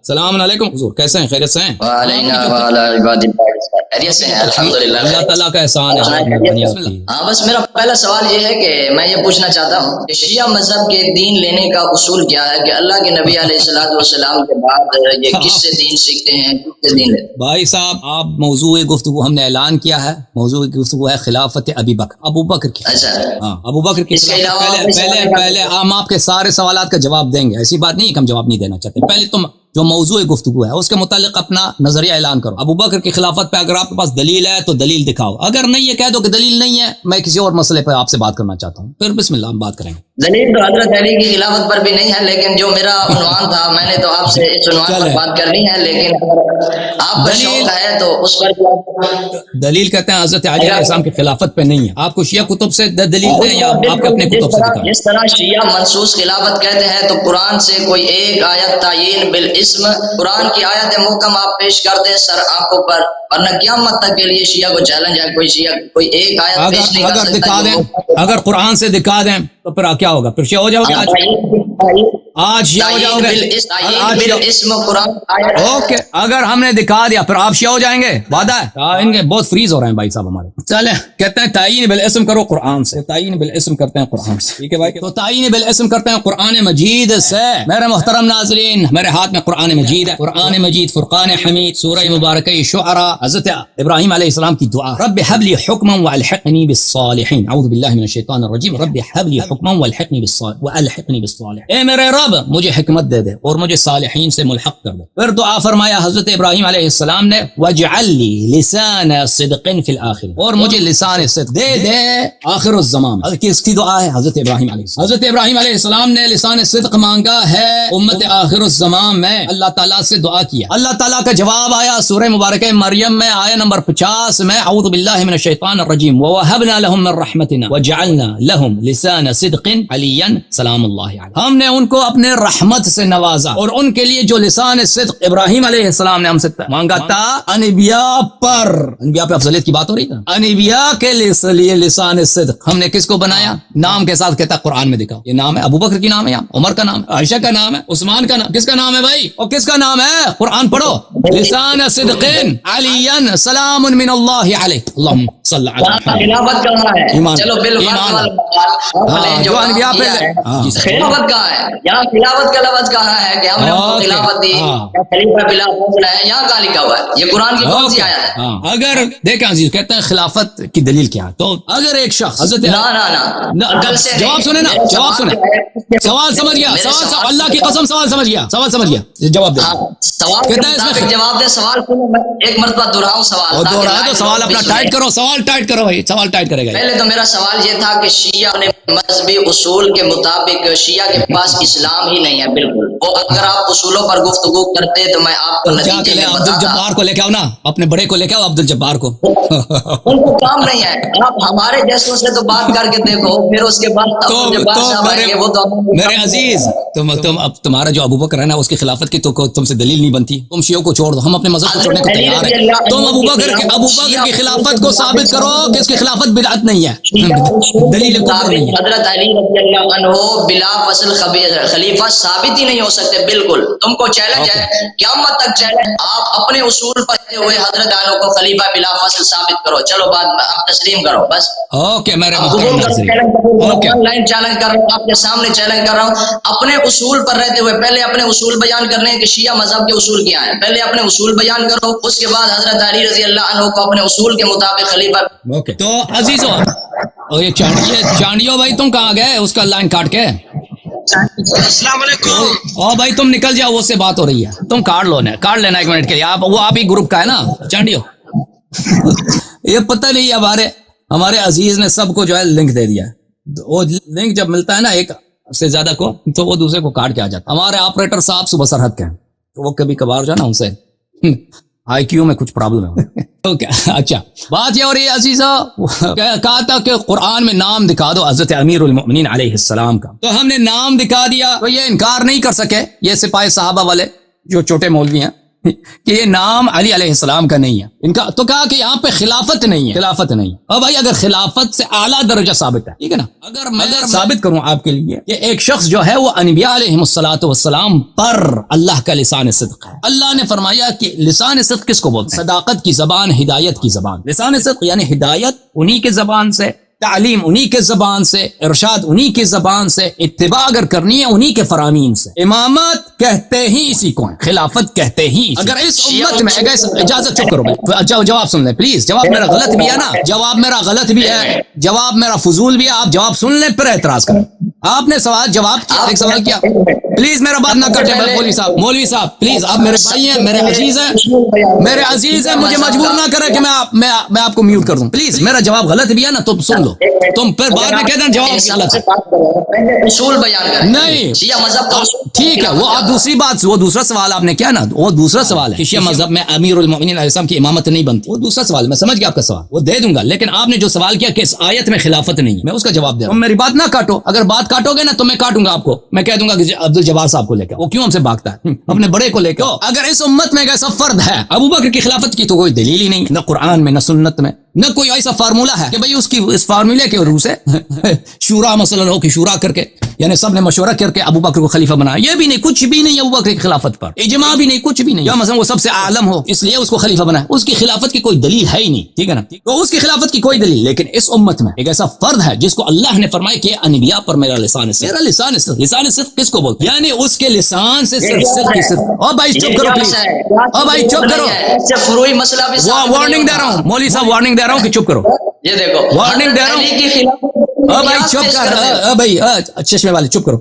السلام علیکم حضور، کیسے ہیں؟ خیریت سے ہیں؟ اللہ تعالیٰ کا احسان ہے۔ ہاں بس میرا پہلا سوال یہ ہے کہ میں یہ پوچھنا چاہتا ہوں کہ شیعہ مذہب کے دین لینے کا اصول کیا ہے کہ اللہ کے نبی علیہ الصلوۃ والسلام کے بعد یہ کس سے دین سیکھتے ہیں، کس سے دین لیتے ہیں؟ بھائی صاحب، آپ موضوع گفتگو ہم نے اعلان کیا ہے، موضوع گفتگو ہے خلافت ابو بکر کی۔ اچھا ہاں، ابو بکر کی پہلے ہم آپ کے سارے سوالات کا جواب دیں گے، ایسی بات نہیں کہ ہم جواب نہیں دینا چاہتے۔ پہلے تم جو موضوع گفتگو ہے اس کے متعلق اپنا نظریہ اعلان کرو۔ ابو بکر کی خلافت پہ اگر آپ کے پاس دلیل ہے تو دلیل دکھاؤ، اگر نہیں ہے کہہ دو کہ دلیل نہیں ہے، میں کسی اور مسئلے پہ آپ سے بات کرنا چاہتا ہوں، پھر بسم اللہ ہم بات کریں گے۔ دلیل تو حضرت علی کی خلافت پر بھی نہیں ہے، لیکن جو میرا عنوان تھا میں نے تو آپ سے اس عنوان پر بات کرنی ہے، لیکن آپ کا شوق ہے تو اس پر دلیل کہتے ہیں حضرت علی علیہ السلام کی خلافت پہ نہیں ہے۔ آپ کو شیعہ کتب سے دلیل دیں یا آپ کے اپنے کتب سے دکھائیں؟ جس طرح شیعہ منصوص خلافت کہتے ہیں تو قرآن سے کوئی ایک آیت تعیین بالاسم، قرآن کی آیت محکم آپ پیش کر دیں سر آنکھوں پر، ورنہ قیامت تک کے لیے شیعہ کو چیلنج ہے، کوئی شیعہ کوئی ایک آیت پیش نہیں کر اگر سکتا۔ دکھا دیں، اگر قرآن سے دکھا دیں تو پھر کیا ہوگا؟ پھر شیعہ ہو جاؤ گے؟ آج شیعہ ہو جاؤ گے؟ اوکے، اگر ہم نے دکھا دیا پھر آپ شیعہ ہو جائیں گے؟ وعدہ ہے؟ ان کے بہت فریز ہو رہے ہیں بھائی صاحب ہمارے۔ چلیں، کہتے ہیں تعین بالاسم کرو قرآن سے، تعین بالاسم کرتے ہیں قرآن سے، ٹھیک ہے بھائی؟ تو تعین بالاسم کرتے ہیں قرآن مجید سے۔ میرے محترم ناظرین، میرے ہاتھ میں قرآن مجید ہے، قرآن مجید فرقان حمید، سورہ مبارکہ شعراء، حضرت ابراہیم علیہ السلام کی دعا، رب هب لي حکما والحقنی بالصالحین، اعوذ باللہ من الشیطان الرجیم، رب هب لي حکما والحقنی بالصالحین، اے میرے رب مجھے حکمت دے دے اور مجھے صالحین سے ملحق کر دے۔ پھر دعا فرمایا حضرت ابراہیم علیہ السلام نے، واجعل لي لسان صدق فی الآخرین، اور مجھے لسان صدق دے دے آخر الزمان۔ کس کی دعا ہے؟ حضرت ابراہیم علیہ السلام۔ حضرت ابراہیم علیہ السلام نے لسان صدق مانگا ہے امت آخر الزمان میں، اللہ تعالیٰ سے دعا کیا، اللہ تعالیٰ کا جواب آیا سورہ مبارکہ مریم میں آیہ نمبر 50 میں، اعوذ باللہ من الشیطان الرجیم، ووهبنا لهم من رحمتنا وجعلنا لهم لسان صدق علیا سلام اللہ علیہ، ہم نے ان کو اپنے رحمت سے نوازا اور ان کے لیے جو لسان صدق ابراہیم علیہ السلام نے ہم سے مانگا تھا، انبیاء پر، انبیاء پہ افضلیت کی بات ہو رہی تھا، انبیاء کے لیے لسان صدق ہم نے کس کو بنایا؟ نام کے ساتھ کہتا قرآن میں دکھاؤ، یہ نام ہے ابو بکر کی نام ہے، یا عمر کا نام ہے، عائشہ کا نام ہے، عثمان کا نام، کس کا نام ہے بھائی؟ اور کس کا نام ہے؟ قرآن پڑھو، لسان صدق علیا سلام من اللہ علیہ، اللہم صل علی محمد۔ خلافت کہاں ہے؟ ایمان، چلو ایمان، جو انبیاء پہ خلافت کہاں ہے؟ یہاں خلافت کا لفظ کہاں ہے کہ ہم نے ان کو خلافت دی، خلیفہ بلا فضل ہے، یہاں کہاں لکھا ہوا ہے؟ یہ قرآن کی کون سی آیت ہے؟ اگر دیکھیں عزیز، کہتے ہیں خلافت کی دلیل کیا ہے، تو اگر ایک شخص حضرت جواب سنیں نا، جواب سنیں، سوال سمجھ گیا، سوال اللہ کی قسم سوال سمجھ گیا، سوال سمجھ گیا، جواب دے، سوال کے مطابق جواب دے، سوال کو میں ایک مرتبہ دہراؤں سوال، دوہرا تو سوال اپنا ٹائٹ کرو، سوال ٹائٹ کرو بھائی، سوال ٹائٹ کرے گا۔ پہلے تو میرا سوال یہ تھا کہ شیعہ نے مذہبی اصول کے مطابق، شیعہ کے پاس اسلام ہی نہیں ہے بالکل، وہ اگر آپ اصولوں پر گفتگو کرتے تو میں آپ کو نتیجے میں عبد الجبار کو لے کے آؤ نا، اپنے بڑے کو لے کے آؤ، عبد الجبار کو، ان کو کام نہیں ہے، آپ ہمارے جیسوں سے تو بات کر کے دیکھو، پھر اس کے بعد میرے عزیز، تم اب تمہارا جو ابو بکر ہے نا اس کی خلافت کی تو تم سے دلیل نہیں بنتی، تم شیعوں کو چھوڑ دو، ہم اپنے مذہب کو چھوڑنے کو تیار ہیں، تم ابو بکر کی خلافت کو ثابت کرو کہ اس کی خلافت بدعت نہیں ہے، دلیل کفر نہیں ہے۔ حضرت علی رضی اللہ عنہ بلا فصل خلیفہ ثابت ہی نہیں ہو سکتے، بالکل تم کو چیلنج ہے، قیامت تک چیلنج، آپ اپنے اصول پر ہوئے حضرت علی کو خلیفہ بلا فصل ثابت کرو، چلو بات آپ تسلیم کرو بس۔ اوکے میرے محترم ناظرین، آن لائن چیلنج کر رہا ہوں، آپ کے سامنے چیلنج کر رہا ہوں، اپنے اصول پر رہتے ہوئے پہلے اپنے اصول بیان کرنے ہیں کہ شیعہ مذہب کے اصول کیا ہیں، پہلے اپنے اصول بیان کرو، اس کے بعد حضرت علی رضی اللہ عنہ کو اپنے اصول کے مطابق خلیفہ۔ اوکے تو عزیزو، اور یہ چانڈیو بھائی تم کہاں گئے اس کا لائن کاٹ کے؟ السلام علیکم۔ او بھائی تم نکل جاؤ، وہ سے بات ہو رہی ہے، تم کاٹ لینا ایک منٹ کے لیے، آپ ہی گروپ کا ہے نا چانڈیو؟ یہ پتہ نہیں، ہمارے عزیز نے سب کو جو ہے لنک دے دیا ہے، وہ لنک جب ملتا ہے نا ایک سے زیادہ کو تو وہ دوسرے کو کاٹ کے آ جاتا ہے۔ ہمارے آپریٹر صاحب صبح سرحد کے ہیں تو وہ کبھی کبھار جو ہے نا ان سے آئی کیو میں کچھ پرابلم ہے۔ اوکے اچھا، بات یہ ہو رہی ہے عزیزہ، کہا تھا کہ قرآن میں نام دکھا دو حضرت امیر المؤمنین علیہ السلام کا، تو ہم نے نام دکھا دیا، تو یہ انکار نہیں کر سکے یہ سپاہی صحابہ والے جو چھوٹے مولوی ہیں، کہ یہ نام علی علیہ السلام کا نہیں ہے ان کا، تو کہا کہ یہاں پہ خلافت نہیں ہے، خلافت نہیں ہے۔ اور بھائی اگر خلافت سے اعلیٰ درجہ ثابت ہے، ٹھیک ہے نا، اگر میں ثابت کروں آپ کے لیے کہ ایک شخص جو ہے وہ انبیاء علیہم الصلوۃ والسلام پر اللہ کا لسان صدق ہے۔ اللہ نے فرمایا کہ لسان صدق کس کو بولتے ہیں؟ صداقت کی زبان، ہدایت کی زبان۔ لسان صدق یعنی ہدایت انہی کے زبان سے، تعلیم انہی کے زبان سے، ارشاد انہی کے زبان سے، اتباع اگر کرنی ہے انہی کے فرامین سے۔ امامت کہتے ہی اسی کو ہیں، خلافت کہتے ہی اسی۔ اگر اس امت میں اجازت چپ کرو بھائی، جواب سن لیں پلیز، جواب میرا غلط بھی ہے نا، جواب میرا غلط بھی ہے، جواب میرا فضول بھی ہے، آپ جواب سن لیں پھر اعتراض کریں۔ آپ نے سوال جواب کیا، ایک سوال کیا، پلیز میرا بات نہ کٹے مولوی صاحب پلیز، آپ میرے بھائی ہیں، میرے عزیز ہیں، مجھے مجبور نہ کریں کہ میں آپ کو میوٹ کر دوں پلیز۔ میرا جواب غلط بھی ہے نا، تم سن لو، تم پھر بعد میں کہتے ہیں جواب غلط ہے، اصول بیان کریں نہیں شیعہ مذہب کا ٹھیک ہے، وہ آپ دوسری بات، وہ دوسرا سوال آپ نے کیا نا، وہ دوسرا سوال ہے کہ شیعہ مذہب میں امیر المؤمنین علیہ السلام کی امامت نہیں بنتی، وہ دوسرا سوال، میں سمجھ گیا آپ کا سوال، وہ دے دوں گا، لیکن آپ نے جو سوال کیا کہ اس آیت میں خلافت نہیں ہے، میں اس کا جواب دے رہا ہوں۔ میری بات نہ کاٹو، اگر بات کاٹو گے نا تو میں کاٹوں گا آپ کو، میں کہہ دوں گا کہ عبد الجبار صاحب کو لے کے، وہ کیوں ہم سے بھاگتا ہے، اپنے بڑے کو لے کے۔ اگر اس امت میں ایک ایسا فرد ہے ابو بکر کی خلافت کی، تو کوئی دلیل ہی نہیں، نہ قرآن میں نہ سنت میں، نہ کوئی ایسا فارمولہ ہے کہ بھئی اس کی اس فارمولے کے روح سے شورا مثلا ہو کہ شورا کر کے، یعنی سب نے مشورہ کر کے ابو بکر کو خلیفہ بنایا، یہ بھی نہیں، کچھ بھی نہیں ابو بکر کی خلافت پر، اجماع بھی نہیں، کچھ بھی نہیں، یا مثلا وہ سب سے عالم ہو اس لیے اس کو خلیفہ بنایا، اس کی خلافت کی کوئی دلیل ہے ہی نہیں، ٹھیک ہے نا، تو اس کی خلافت کی کوئی دلیل۔ لیکن اس امت میں ایک ایسا فرد ہے جس کو اللہ نے فرمایا کہ انبیاء پر میرا لسان صدق، میرا لسان صدق، لسان صدق کس کو بولتے ہیں؟ یعنی اس کے لسان سے صرف صدق کی صدق۔ او بھائی چپ کرو پلیز، او بھائی چپ کرو، فروئی مسئلہ بھی وارننگ دے رہا ہوں مولوی صاحب، وارننگ دے رہا ہوں کہ چپ کرو، یہ دیکھو وارننگ دے رہا ہوں۔ او بھائی چپ کر، بھائی چشمے والے چپ کرو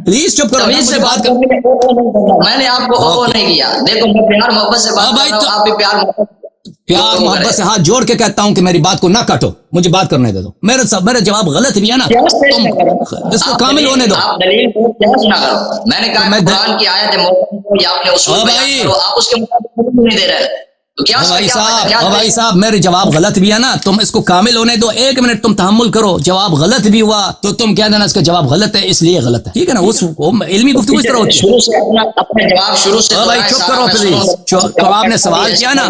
پلیز، چپ کرو، سے بات کر، میں نے آپ کو او نہیں کیا، دیکھو میں پیار محبت سے بات کر رہا ہوں، آپ بھی پیار محبت سے ہاتھ جوڑ کے کہتا ہوں کہ میری بات کو نہ کاٹو، مجھے بات کرنے دے دو، میرا جواب غلط بھی ہے نا، تم اس کو کامل ہونے دو۔ آپ دلیل نہ کرو، میں نے کہا قرآن کی آیت ہے یا اپنے اصول بیان کرو، آپ اس کے مطابق نہیں دے رہے، بھائی صاحب میرے جواب غلط بھی ہے نا، تم اس کو کامل ہونے دو، ایک منٹ تم تحمل کرو، جواب غلط بھی ہوا تو تم کہہ دینا اس کا جواب غلط ہے اس لیے غلط ہے، ٹھیک ہے نا، اس علمی گفتگو اس طرح ہوتی ہے۔ اپنے جواب شروع سے بھائی چپ کرو پلیز، تو آپ نے سوال کیا نا،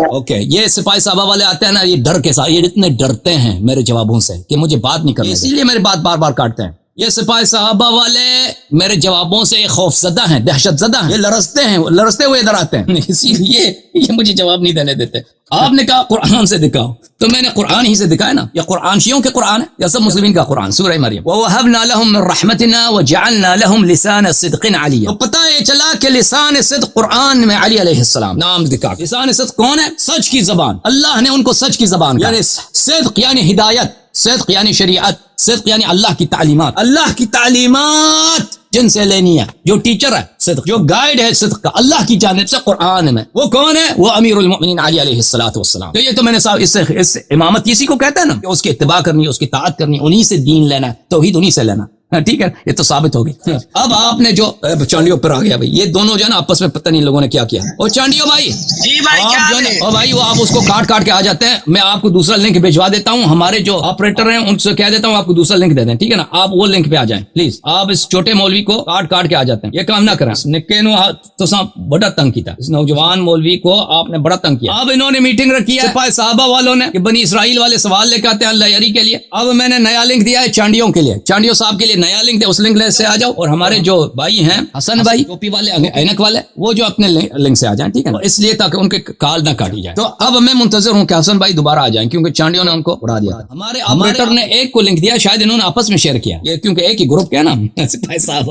اوکے، یہ سپاہی صاحبہ والے آتے ہیں نا، یہ ڈر کے ساتھ، یہ اتنے ڈرتے ہیں میرے جوابوں سے کہ مجھے بات نہیں کرنی، اسی لیے میری بات بار بار کاٹتے ہیں۔ یہ سپاہی صحابہ والے میرے جوابوں سے خوف زدہ ہیں، دہشت زدہ ہیں، یہ لرزتے ہیں، لرزتے ہوئے ادھر آتے ہیں، اسی لیے یہ مجھے جواب نہیں دینے دیتے۔ آپ نے کہا قرآن سے دکھاؤ، تو میں نے قرآن ہی سے دکھایا نا، یا قرآن شیعوں کے قرآن ہے یا سب مسلمین کا قرآن، سورہ مریم، وَوَهَبْنَا لَهُم مِّن رَحْمَتِنَا وَجَعَلْنَا لَهُم لِسَانَ صِدْقٍ عَلِيًّا، تو پتہ یہ چلا کہ لسان صدق قرآن میں علی علیہ السلام نام دکھا۔ لسان صدق کون ہے؟ سچ کی زبان، اللہ نے ان کو سچ کی زبان، یعنی صدق یعنی ہدایت، صدق یعنی شریعت، صدق یعنی اللہ کی تعلیمات، اللہ کی تعلیمات جن سے لینی ہے، جو ٹیچر ہے صدق، جو گائیڈ ہے صدق کا اللہ کی جانب سے قرآن میں، وہ کون ہے؟ وہ امیر المؤمنین علی علیہ الصلوۃ والسلام۔ تو یہ تو میں نے صاحب اس سے امامت کسی کو کہتا ہے نا کہ اس کی اتباع کرنی ہے، اس کی طاعت کرنی ہے، انہی سے دین لینا ہے، توحید انہی سے لینا، ٹھیک ہے، یہ تو ثابت ہوگی۔ اب آپ نے جو چانڈیوں پر آ گیا بھائی، یہ دونوں جو ہے نا آپس میں پتہ نہیں لوگوں نے کیا کیا، اور چانڈیوں بھائی جی بھائی آپ جو ہے اور بھائی وہ آپ اس کو کاٹ کے آ جاتے ہیں، میں آپ کو دوسرا لنک بھیجوا دیتا ہوں، ہمارے جو آپریٹر ہیں ان سے کہہ دیتا ہوں آپ کو دوسرا لنک دے دیں، ٹھیک ہے نا، آپ وہ لنک پہ آ جائیں پلیز، آپ اس چھوٹے مولوی کو کاٹ کے آ جاتے ہیں، یہ کام نہ کریں، نکے نو تو بڑا تنگ کیا، اس نوجوان مولوی کو آپ نے بڑا تنگ کیا۔ اب انہوں نے میٹنگ رکھی ہے سپاہی صحابہ والوں نے کہ بنی اسرائیل والے سوال لے کے آتے ہیں اللہ یاری کے لیے، اب میں نے نیا لنک دیا ہے چانڈیوں کے لیے، چانڈیوں صاحب کے لیے نیا لنک دے، اس لنک سے آ جاؤ، اور ہمارے جو بھائی ہیں حسن بھائی ٹوپی والے اینک والے، وہ جو اپنے لنک سے آ جائیں، ٹھیک ہے، اس لیے تاکہ ان کے کال نہ کاٹی جائے۔ تو اب میں منتظر ہوں کہ حسن بھائی دوبارہ آ جائیں، کیونکہ چانڈیوں نے ان کو اڑا دیا تھا۔ ہمارے آپریٹر نے ایک کو لنک دیا، شاید انہوں نے آپس میں شیئر کیا، یہ کیونکہ ایک ہی گروپ کے نا سپاہی صاحب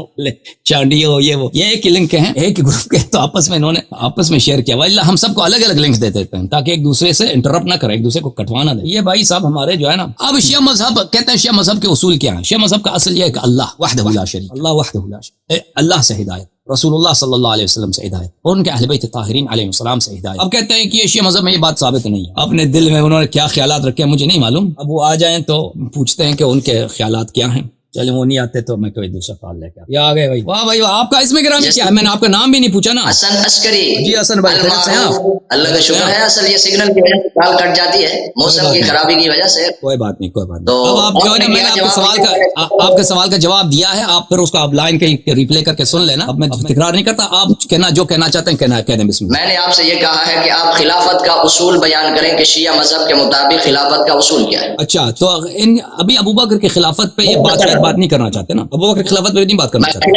چانڈیوں یہ ایک ہی لنک ہیں، ایک ہی گروپ کے، تو آپس میں انہوں نے آپس میں شیئر کیا، واللہ ہم سب کو الگ الگ لنکس دے دیتے ہیں تاکہ ایک دوسرے سے انٹرپٹ نہ کرے، ایک دوسرے کو کٹوا نہ دے۔ یہ بھائی صاحب ہمارے جو ہے نا، اب شیعہ مذہب کہتے ہیں، شیعہ مذہب کے اصول کیا ہیں؟ شیعہ مذہب کا اصل یہ ہے کہ اللہ وحدہ لا شریک، اللہ وحدہ لا شریک، اللہ سے ہدایت، رسول اللہ صلی اللہ علیہ وسلم سے ہدایت، اور ان کے اہل بیت طاہرین علیہ السلام سے ہدایت۔ اب کہتے ہیں کہ یہ شیعہ مذہب میں یہ بات ثابت نہیں ہے، اپنے دل میں انہوں نے کیا خیالات رکھے ہیں مجھے نہیں معلوم، اب وہ آ جائیں تو پوچھتے ہیں کہ ان کے خیالات کیا ہیں۔ چلے وہ نہیں آتے تو میں کوئی دوسرا کال لے کے یہ آ گئے بھائی. واہ بھائی آپ کا اس میں گرامی کیا ہے؟ میں نے آپ کا نام بھی نہیں پوچھا نا. حسن عسکری. جی حسن بھائی خیریت سے ہیں آپ؟ اللہ کا شکر ہے. اصل یہ سگنل کی وجہ سے کال کٹ جاتی ہے موسم کی خرابی کی وجہ سے. کوئی بات نہیں کوئی بات نہیں. اب آپ جو ہے نا میں نے آپ کے سوال کا جواب دیا ہے. آپ پھر اس کا لائن کہیں ریپلے کر کے سن لینا. اب میں تکرار نہیں کرتا. آپ کہنا جو کہنا چاہتے ہیں کہہ دیں بسم اللہ. میں نے آپ سے یہ کہا ہے کہ آپ خلافت کا اصول بیان کریں کہ شیعہ مذہب کے مطابق خلافت کا اصول کیا ہے. اچھا تو ابھی ابوبکر کی خلافت پہ یہ بات نہیں کرنا چاہتے نا. ابوبکر کی خلافت پہ نہیں بات کرنا چاہتے.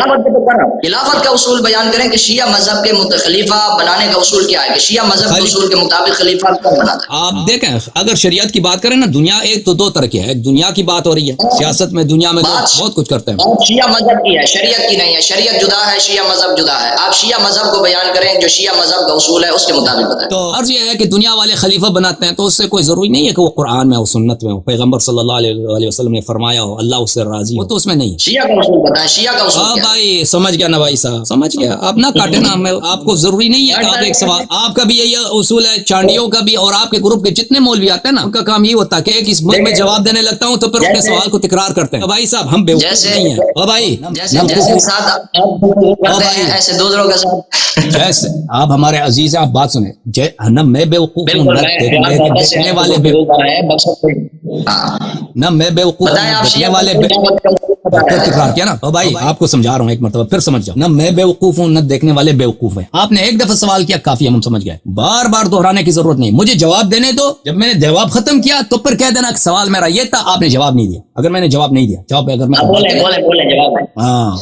خلافت کا اصول بیان کریں کہ شیعہ مذہب کے خلیفہ بنانے کا اصول کیا ہے کہ شیعہ مذہب کے اصول کے مطابق خلیفہ کون بناتا ہے. آپ دیکھیں اگر شریعت کی بات کریں نا دنیا ایک تو دو طرح کی ہے. ایک دنیا کی بات ہو رہی ہے سیاست میں دنیا میں بہت کچھ کرتے ہیں. شیعہ مذہب کی ہے شریعت کی نہیں ہے. شریعت جدا ہے شیعہ مذہب جدا ہے. آپ شیعہ مذہب کو بیان کریں جو شیعہ مذہب کا اصول ہے اس کے مطابق بتائیں. تو عرض یہ ہے کہ دنیا والے خلیفہ بناتے ہیں تو اس سے کوئی ضروری نہیں ہے کہ وہ قرآن میں ہو سنت میں ہو پیغمبر صلی اللہ علیہ وسلم نے فرمایا ہو اللہ اس سے راضی ہو تو اس میں نہیں. شیعہ کا اصول بتائیں. شیعہ کا اصول بھائی سمجھ گیا نا بھائی صاحب سمجھ گیا. آپ نہ کاٹے نا. آپ کو ضروری نہیں ہے کہ آپ ایک سوال آپ کا بھی یہی اصول ہے چانڈیوں کا بھی اور آپ کے گروپ کے جتنے مولوی آتے ہیں نا ان کا کام یہ ہوتا ہے کہ ایک اس ملک میں جواب دینے لگتا ہوں تو پھر اپنے سوال کو تکرار کرتے ہیں. بھائی صاحب ہم بیوقوف نہیں ہیں. او بھائی ایسے دوسروں کے ساتھ جیسے آپ ہمارے عزیز ہیں آپ بات سنیں. نہ میں بیوقوف ہوں دیکھنے والے نہ میں بیوقوف دیکھنے والے تکرار کیا نا. بھائی آپ کو سمجھا رہا ہوں ایک مرتبہ پھر سمجھ جاؤ. نہ میں بیوقوف ہوں نہ دیکھنے والے بیوقوف ہیں. آپ نے ایک دفعہ سوال کیا کافی ہم سمجھ گئے. بار بار دہرانے کی ضرورت نہیں. مجھے جواب دینے دو. جب میں نے جواب ختم کیا تو پھر کہہ دینا کہ سوال میرا یہ تھا آپ نے جواب نہیں دیا. اگر میں نے جواب نہیں دیا جواب اگر میں ہاں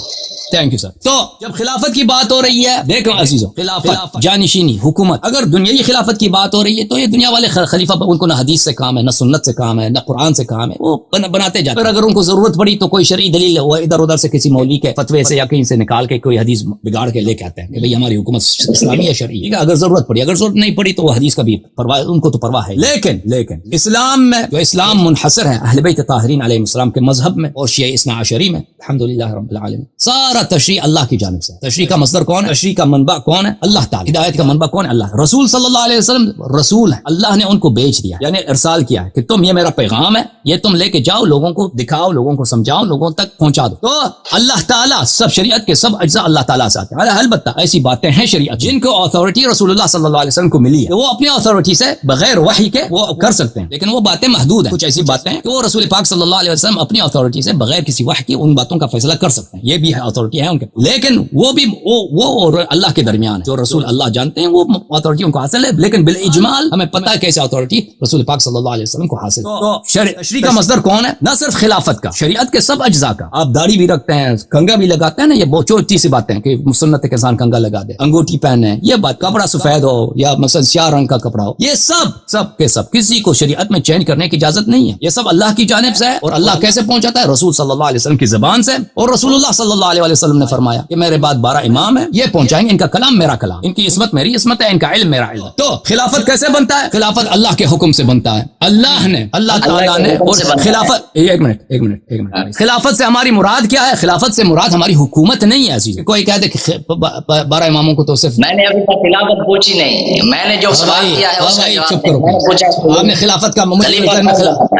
تھینک یو سر. تو جب خلافت کی بات ہو رہی ہے دیکھو عزیزو خلافت جانشینی حکومت اگر دنیائی خلافت کی بات ہو رہی ہے تو یہ دنیا والے خلیفہ ان کو نہ حدیث سے کام ہے نہ سنت سے کام ہے نہ قرآن سے کام ہے. وہ بناتے جاتے ہیں. اگر ان کو ضرورت پڑی تو کوئی شرعی دلیل وہ ادھر ادھر سے کسی مولوی کے فتوے سے یا کہیں سے نکال کے کوئی حدیث بگاڑ کے لے کے آتے ہیں کہ بھئی ہماری حکومت اسلامی ہے شرعی ہے. اگر ضرورت پڑی اگر ضرورت نہیں پڑی تو وہ حدیث کا بھی پرواہ ان کو تو پرواہ ہے. لیکن اسلام میں جو اسلام منحصر ہے اہل بیت طاہرین علیہ السلام کے مذہب میں اور شیعہ اثنا عشری میں الحمدللہ رب العالمین سارا تشریع اللہ کی جانب سے. تشریع کا مصدر کون ہے؟ تشریع کا منبع کون ہے؟ اللہ تعالی. ہدایت کا منبع کون ہے؟ اللہ. رسول صلی اللہ علیہ وسلم رسول ہے اللہ نے ان کو بھیج دیا یعنی ارسال کیا ہے کہ تم یہ میرا پیغام ہے یہ تم لے کے جاؤ لوگوں کو دکھاؤ لوگوں کو سمجھاؤ لوگوں تک پہنچا دو. تو اللہ تعالیٰ سب شریعت کے سب اجزاء اللہ تعالیٰ سے آتے ہیں. البتہ ایسی باتیں ہیں شریعت جن کو اتھارٹی رسول اللہ صلی اللہ علیہ وسلم کو ملی ہے وہ اپنی اتھارٹی سے بغیر وحی کے وہ کر سکتے ہیں لیکن وہ باتیں محدود ہیں. کچھ ایسی باتیں ہیں کہ وہ رسول پاک صلی اللہ علیہ وسلم اپنی اتھارٹی سے بغیر کسی وحی کی ان باتوں کا فیصلہ کر سکتے ہیں. یہ بھی اتھارٹی ہے ان کے لیکن وہ بھی وہ اور اللہ کے درمیان جو رسول اللہ جانتے ہیں وہ اتھارٹی ان کو حاصل ہے لیکن بالاجمال ہمیں پتہ ہے کیسے اتھارٹی رسول پاک صلی اللہ علیہ وسلم کو حاصل ہے. تو تشریع کا مصدر کون ہے؟ نہ صرف خلافت کا شریعت کے سب اجزاء کا. آپ داڑھی بھی رکھتے ہیں کنگا بھی لگاتے ہیں نا یہ بہت چھوٹی سی باتیں کہ سنت کے انسان کنگا لگا دے انگوٹھی پہنے یہ بات کپڑا سفید ہو یا مثلا سیاہ رنگ کا کپڑا ہو یہ سب کے سب کسی کو شریعت میں چینج کرنے کی اجازت نہیں ہے. یہ سب اللہ کی جانب سے ہے اور اللہ کیسے پہنچاتا ہے؟ رسول صلی اللہ علیہ وسلم کی زبان سے. اور رسول اللہ صلی اللہ علیہ وسلم نے فرمایا کہ میرے بعد 12 امام ہیں یہ پہنچائیں گے ان کا کلام میرا کلام ان کی عصمت میری عصمت ہے ان کا علم میرا علم. تو خلافت کیسے بنتا ہے؟ خلافت اللہ کے حکم سے بنتا ہے. اللہ تعالیٰ نے اور خلافت ایک منٹ خلافت سے ہماری مراد کیا ہے؟ خلافت سے مراد ہماری حکومت نہیں ہے عزیز. کوئی کہہ دے کہ 12 اماموں کو تو صرف میں نے ابھی تک خلافت پوچھی نہیں. میں نے جو سوال کیا ہے اس کا جواب چپ کرو. آپ نے خلافت کا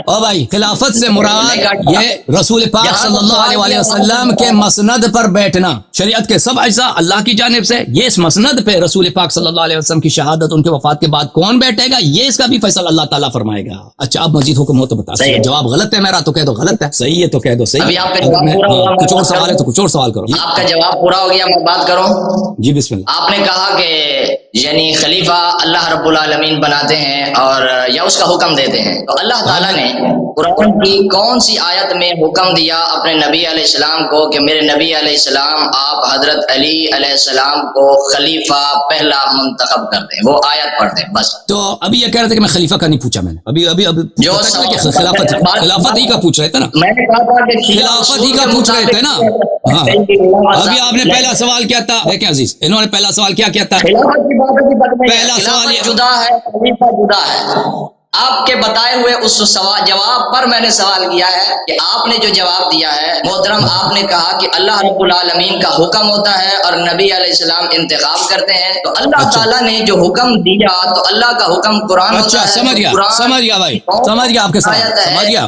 او بھائی خلافت سے مراد یہ رسول پاک صلی اللہ علیہ وسلم کے مسند پر بیٹھنا شریعت کے سب اجزاء اللہ کی جانب سے. یہ اس مسند پہ رسول پاک صلی اللہ علیہ وسلم کی شہادت ان کے وفات کے بعد کون بیٹھے گا یہ اس کا بھی فیصلہ اللہ تعالیٰ فرمائے گا. اچھا اب مزید حکم ہو تو بتا. جواب غلط ہے میرا تو کہہ دو غلط ہے. صحیح ہے تو کہہ دو صحیح. کچھ اور سوال ہے تو کچھ اور سوال کرو. آپ کا جواب پورا ہو گیا میں بات کروں. جی بسم اللہ. آپ نے کہا کہ یعنی خلیفہ اللہ رب العالمین بناتے ہیں اور یا اس کا حکم دیتے ہیں. تو اللہ تعالیٰ نے قرآن کی کون سی آیت میں حکم دیا اپنے نبی علیہ السلام کو کہ میرے نبی علیہ السلام آپ حضرت علی علیہ السلام کو خلیفہ پہلا منتخب کر دیں؟ وہ آیت پڑھ دیں بس. تو ابھی یہ کہہ رہے تھے کہ میں خلیفہ کا نہیں پوچھا. میں نے ابھی جو خلافت ہی کا پوچھ رہے تھے نا. میں نے کہا تھا کہ خلافت ہی کا پوچھ رہے تھے نا. ہاں ابھی آپ نے پہلا سوال کیا تھا دیکھیں عزیز انہوں نے پہلا سوال کیا کیا تھا؟ پہلا سوال جدا ہے خلیفہ جدا ہے. آپ کے بتائے ہوئے اس جواب پر میں نے سوال کیا ہے کہ آپ نے جو جواب دیا ہے محترم آپ نے کہا کہ اللہ رب العالمین کا حکم ہوتا ہے اور نبی علیہ السلام انتخاب کرتے ہیں. تو اللہ تعالیٰ نے جو حکم دیا تو اللہ کا حکم قرآن ہوتا ہے. سمجھ گیا بھائی سمجھ گیا آپ کے ساتھ سمجھ گیا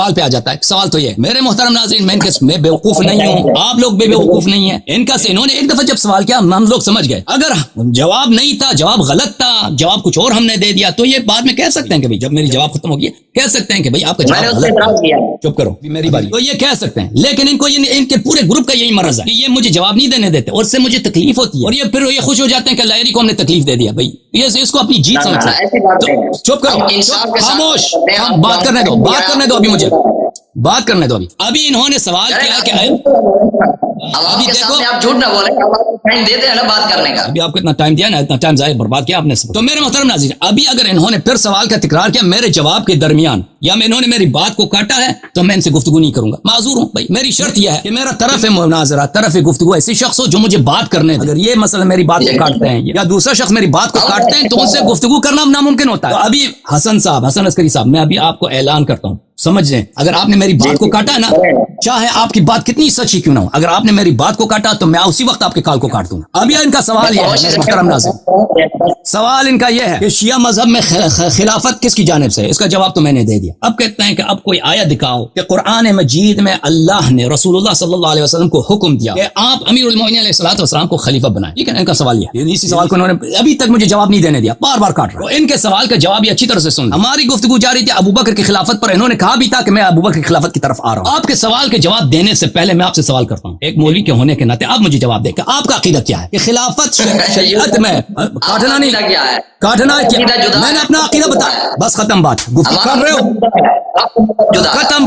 سوال پہ آ جاتا ہے. سوال تو یہ میرے محترم ناظرین، میں بیوقوف نہیں ہوں، آپ لوگ بھی بیوقوف نہیں ہیں. انہوں نے ایک دفعہ جب سوال کیا ہم لوگ سمجھ گئے. اگر جواب نہیں تھا، جواب غلط تھا، جواب کچھ اور ہم نے دے دیا، تو یہ بعد میں کہہ سکتے ہیں کہ جب میری جواب ختم ہو گیا کہہ سکتے ہیں کہ بھائی آپ کا جواب غلط تھا. چپ کرو میری باری. تو یہ کہہ سکتے ہیں، لیکن ان کو ان کے پورے گروپ کا یہی مرض ہے کہ یہ مجھے جواب نہیں دینے دیتے اور اس سے مجھے تکلیف ہوتی ہے، اور یہ پھر یہ خوش ہو جاتے ہیں کہ لائری کو ہم نے تکلیف دے دیا. بھائی یہ اس کو اپنی جیت سمجھتے ہیں. چپ کرو، خاموش، بات کرنے دو، ابھی مجھے بات کرنے دو. ابھی انہوں نے سوال کیا کہ ابھی دیکھو آپ جھوٹ نہ بولیں، ٹائم دیتے ہیں نا بات کرنے کا. ابھی آپ کو اتنا ٹائم دیا نا، اتنا ٹائم ضائع برباد کیا آپ نے. تو میرے محترم ناظرین، ابھی اگر انہوں نے پھر سوال کا تکرار کیا میرے جواب کے درمیان، یا انہوں نے میری بات کو کاٹا ہے، تو میں ان سے گفتگو نہیں کروں گا. معذور ہوں بھائی، میری شرط یہ ہے کہ میرا طرف مناظرہ، طرف گفتگو ایسی شخص ہو جو مجھے بات کرنے دے. اگر یہ مسئلہ میری بات کو کاٹتے ہیں یا دوسرا شخص میری بات کو کاٹتے ہیں تو ان سے گفتگو کرنا ناممکن ہوتا ہے. تو ابھی حسن عسکری صاحب، میں ابھی آپ کو اعلان کرتا ہوں، سمجھ لیں اگر آپ نے میری بات کو کاٹا ہے نا، چاہے آپ کی بات کتنی سچی کیوں نہ ہو، اگر آپ نے میری بات کو کاٹا تو میں اسی وقت آپ کے کال کو کاٹ دوں گا. ابھی ان کا سوال یہ ہے محترم ناظرین، سوال ان کا یہ ہے کہ شیعہ مذہب میں خلافت کس کی جانب سے ہے. اس کا جواب تو میں نے دے دیا. اب کہتے ہیں کہ اب کوئی آیت دکھاؤ کہ قرآن مجید میں اللہ نے رسول اللہ صلی اللہ علیہ وسلم کو حکم دیا کہ آپ امیر المومنین علیہ الصلوۃ والسلام کو خلیفہ بنائیں. ٹھیک ہے، ان کا سوال یہ ہے. اسی سوال کو انہوں نے ابھی تک مجھے جواب نہیں دینے دیا، بار بار کاٹ رہا. ان کے سوال کا جواب یہ اچھی طرح سے سن. ہماری گفتگو جاری تھی ابوبکر کی خلافت پر، انہوں نے کہا بھی تھا کہ میں ابوبکر کی خلافت کی طرف آ رہا ہوں. آپ کے سوال کے جواب دینے سے پہلے میں آپ سے سوال کرتا ہوں، ایک مولوی کے ہونے کے ناطے آپ مجھے جواب دیں کہ آپ کا عقیدہ کیا ہے کہ خلافت شریعت میں کاٹنا نہیں کاٹنا ہے کیا؟ میں نے اپنا عقیدہ بتایا، بس ختم بات. گفتگو کر رہے ہو، ختم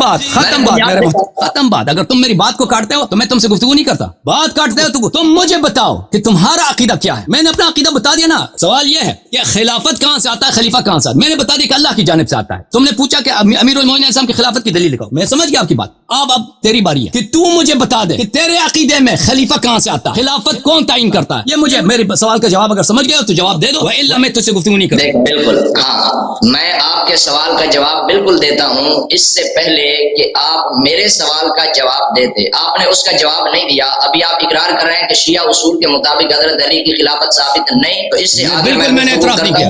بات. اگر تم میری بات کو کاٹتے ہو تو میں تم سے گفتگو نہیں کرتا. بات کاٹتے ہو تو تم مجھے بتاؤ کہ تمہارا عقیدہ کیا ہے. میں نے اپنا عقیدہ بتا دیا نا. سوال یہ ہے کہ خلافت کہاں سے آتا ہے، خلیفہ کہاں سے آتا ہے. میں نے بتا دیا کہ اللہ کی جانب سے آتا ہے. تم نے پوچھا کہ امیر المومنین السلام کی خلافت کی دلیل دکھاؤ. میں سمجھ گیا آپ کی بات. اب تیری باری ہے کہ تو مجھے بتا دے کہ تیرے عقیدے میں خلیفہ کہاں سے آتا ہے، خلافت کون تعین کرتا ہے. یہ مجھے میرے سوال کا جواب اگر سمجھ گیا تو جواب دے دو، الا میں تجھ سے گفتگو نہیں کروں. بالکل ہاں، میں آپ کے سوال کا جواب بالکل دیتا ہوں. اس سے پہلے کہ آپ میرے سوال کا جواب دیتے، آپ نے اس کا جواب نہیں دیا. ابھی آپ اقرار کر رہے ہیں کہ شیعہ اصول کے مطابق حضرت علی کی خلافت ثابت نہیں. تو اس سے آگے میں نے اعتراف نہیں کیا،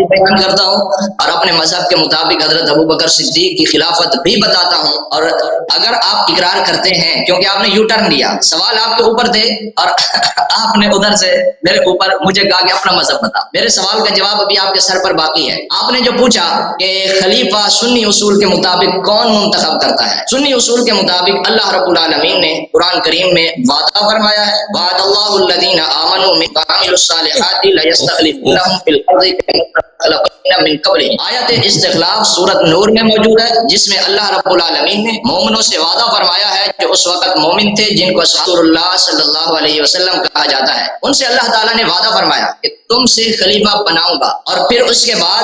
بیان کرتا ہوں اور اپنے مذہب کے مطابق حضرت ابوبکر صدیق کی خلافت بھی بتاتا ہوں. اور اگر آپ اقرار کرتے ہیں، کیونکہ آپ نے یو ٹرن لیا، سوال آپ کے اوپر تھے اور آپ نے ادھر سے میرے اوپر مجھے کہا کہ اپنا مذہب بتا. میرے سوال کا جواب ابھی آپ کے سر پر باقی ہے. آپ نے جو پوچھا کہ خلیفہ سنی اصول کے مطابق کون منتخب کرتا ہے، سنی اصول کے مطابق اللہ رب العالمین نے قرآن کریم میں وعدہ فرمایا ہے، وعد اللہ الذین آمنوا وعملوا الصالحات لیستخلفنہم فی الارض من قبل. آیت استخلاف سورۃ نور میں موجود ہے، جس میں اللہ رب العالمین نے مومنوں سے وعدہ فرمایا ہے جو اس وقت مومن تھے، جن کو اصحاب اللہ صلی اللہ علیہ وسلم کہا جاتا ہے. ان سے اللہ تعالیٰ نے وعدہ فرمایا کہ تم سے خلیفہ بناؤں گا. اور پھر اس کے بعد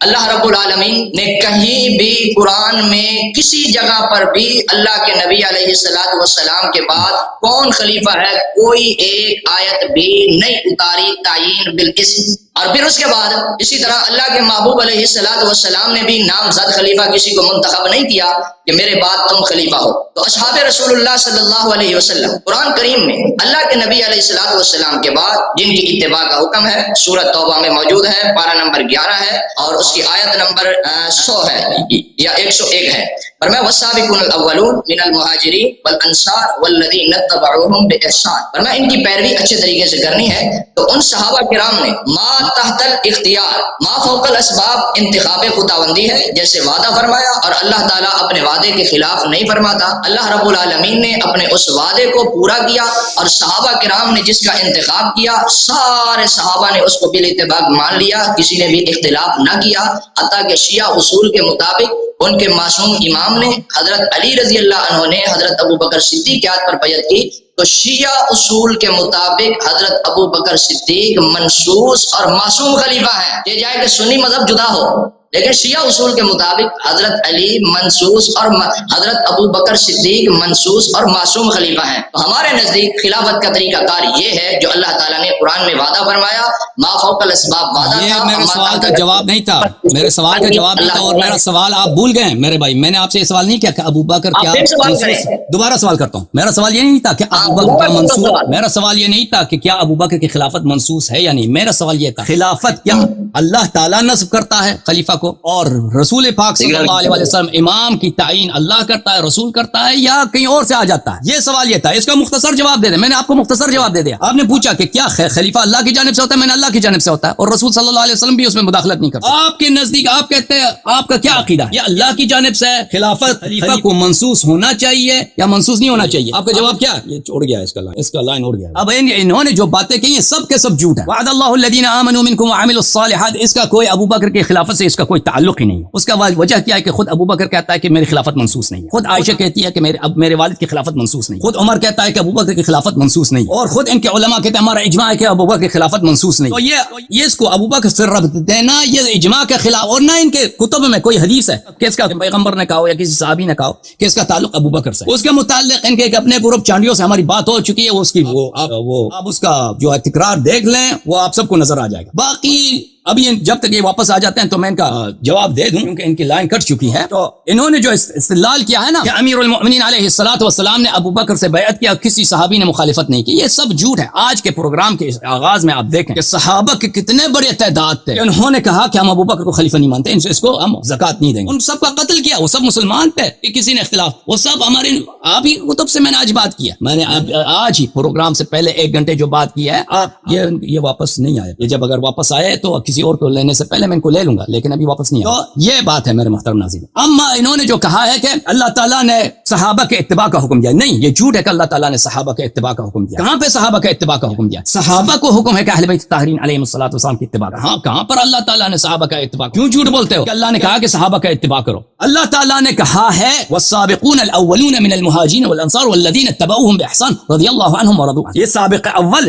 اللہ رب العالمین نے کہیں بھی قرآن میں کسی جگہ پر بھی اللہ کے نبی علیہ الصلوۃ والسلام کے بعد کون خلیفہ ہے کوئی ایک آیت بھی نہیں اتاری تعین بالاسم. اور پھر اس کے بعد اسی طرح اللہ کے محبوب علیہ الصلوۃ والسلام نے بھی نامزد خلیفہ کسی کو منتخب نہیں کیا کہ میرے بعد تم خلیفہ ہو. تو اصحاب رسول اللہ صلی اللہ علیہ وسلم قرآن کریم میں اللہ کے نبی علیہ الصلوۃ والسلام کے بعد جن کی اتباع کا حکم ہے، سورۃ توبہ میں موجود ہے، پارہ نمبر 11 ہے اور اس کی آیت نمبر 100 ہے یا 101 ہے. فرمایا والسابقون الاولون من المہاجرین والانصار والذین اتبعوہم باحسان. فرمایا ان کی پیروی اچھے طریقے سے کرنی ہے. تو ان صحابہ کرام نے ما تحت الاختیار، ما فوق الاسباب انتخاب خداوندی ہے، جیسے وعدہ فرمایا اور اللہ تعالیٰ اپنے وعدے کے خلاف نہیں فرماتا. اللہ رب العالمین نے اپنے اس وعدے کو پورا کیا اور صحابہ کرام نے جس کا انتخاب کیا سارے صحابہ نے اس کو بالاتفاق مان لیا، کسی نے بھی اختلاف نہ کیا. حتیٰ کہ شیعہ اصول کے مطابق ان کے معصوم امام نے حضرت علی رضی اللہ عنہ نے حضرت ابوبکر صدیق کی ہاتھ پر بیعت کی. تو شیعہ اصول کے مطابق حضرت ابوبکر صدیق منصوص اور معصوم خلیفہ ہیں. یہ جائے کہ سنی مذہب جدا ہو، لیکن شیعہ اصول کے مطابق حضرت علی منصوص اور حضرت ابوبکر صدیق منصوص اور معصوم خلیفہ ہیں. تو ہمارے نزدیک خلافت کا طریقہ کار یہ ہے جو اللہ تعالیٰ نے قرآن میں وعدہ فرمایا، ما فوق الاسباب وعدہ یہ تھا. میرے سوال کا جواب نہیں تھا، میرے سوال کا جواب نہیں تھا اور میرا سوال آپ بھول گئے میرے بھائی. میں نے آپ سے یہ سوال نہیں کیا کہ ابوبکر کیا منصوص، دوبارہ سوال کرتا ہوں. میرا سوال یہ نہیں تھا کہ ابوبکر منصوص، میرا سوال یہ نہیں تھا کہ کیا ابوبکر کی خلافت منصوص ہے یا نہیں. میرا سوال یہ تھا خلافت کیا اللہ تعالیٰ نصب کرتا ہے خلیفہ کو، اور رسول پاک صلی اللہ علیہ وسلم امام کی تعین اللہ کرتا ہے، رسول کرتا ہے، یا کہیں اور سے آ جاتا ہے؟ یہ سوال یہ تھا، اس کا مختصر جواب دے دیں. میں نے آپ کو مختصر جواب دے دیا. آپ نے پوچھا کہ کیا خلیفہ اللہ کی جانب سے ہوتا ہے؟ میں نے اللہ کی جانب سے ہوتا ہے، اور رسول صلی اللہ علیہ وسلم بھی اس میں مداخلت نہیں کرتا. آپ کے نزدیک آپ کہتے ہیں، آپ کا کیا عقیدہ ہے؟ یہ اللہ کی جانب سے خلافت خلیفہ کو منسوس ہونا چاہیے یا منسوس نہیں ہونا چاہیے؟ آپ کا جواب کیا؟ یہ چھوڑ گیا، اس کا لائن اڑ گیا. اب انہوں نے جو باتیں کہی ہیں سب کے سب جھوٹ ہے. وعد اللہ الذین آمنوا منکم وعملوا الصالحات، اس کا کوئی ابو بکر کی خلافت سے اس کا کوئی تعلق ہی نہیں ہے. اس کا وجہ کیا ہے کہ خود ابو بکر کہتا ہے کہ میری خلافت منسوس نہیں ہے، خود عائشہ کہتی ہے کہ میرے والد کی خلافت منسوس نہیں، خود عمر کہتا ہے کہ ابو بکر کی خلافت منسوس نہیں، اور خود ان کے علماء کہتے ہیں ہمارا اجماع ہے کہ ابو بکر کی خلافت منسوس نہیں. تو یہ اس کو ابو بکر سے ربط دینا یہ اجماع کے خلاف، اور نہ ان کے کتب میں کوئی حدیث ہے کہ اس کا پیغمبر نے کہا ہو یا کسی صحابی نے کہا ہو کہ اس کا تعلق ابو بکر سے. اس کے متعلق ان کے اپنے گروپ چانڈیوں سے ہماری بات ہو چکی ہے، اس کی آپ اس کا جو ہے تکرار دیکھ لیں، وہ آپ سب کو نظر آ جائے گا. باقی ابھی جب تک یہ واپس آ جاتے ہیں تو میں ان کا جواب دے دوں کیونکہ ان کی لائن کٹ چکی ہے. تو انہوں نے جو استدلال کیا ہے نا کہ امیر المؤمنین علیہ الصلوۃ والسلام نے ابو بکر سے بیعت کیا، کسی صحابی نے مخالفت نہیں کی، یہ سب جھوٹ ہے. آج کے پروگرام کے آغاز میں آپ دیکھیں کہ صحابہ کے کتنے بڑے تعداد تھے، انہوں نے کہا کہ ہم ابو بکر کو خلیفہ نہیں مانتے، اس کو ہم زکوٰۃ نہیں دیں گے. ان سب کا قتل کیا، وہ سب مسلمان تھے کہ کسی نے اختلاف، وہ سب ہمارے آپ ہی کتب سے میں نے آج بات کیا، میں نے آج ہی پروگرام سے پہلے 1 گھنٹے جو بات کی ہے، آپ یہ واپس نہیں آئے. یہ جب اگر واپس آئے تو کسی اور کو لینے سے پہلے میں ان کو لے لوں گا، لیکن ابھی واپس نہیں آیا. تو یہ بات ہے میرے محترم ناظرین. اما انہوں نے جو کہا ہے کہ اللہ تعالیٰ نے صحابہ کے اتباع کا حکم دیا، نہیں، یہ جھوٹ ہے کہ اللہ تعالیٰ نے صحابہ کے اتباع کا حکم دیا. کہاں پہ صحابہ کے اتباع کا حکم دیا؟ صحابہ کو حکم ہے کہ اہل بیت الطاہرین علیہم الصلوۃ والسلام کی اتباع. ہاں، کہاں پر اللہ تعالیٰ نے صحابہ کا اتباع؟ کیوں جھوٹ بولتے ہو کہ اللہ نے کہا کہ صحابہ کا اتباع کرو؟ اللہ تعالیٰ نے کہا ہے والسابقون الاولون من المہاجرین والانصار والذین اتبعوهم باحسان رضی اللہ عنہم ورضوا عنہ. یہ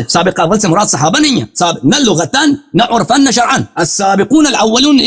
سابق اول سے مراد صحابہ نہیں ہے، نہ لغتاً نہ عرفاً نہ شرعاً. السابقون الاولون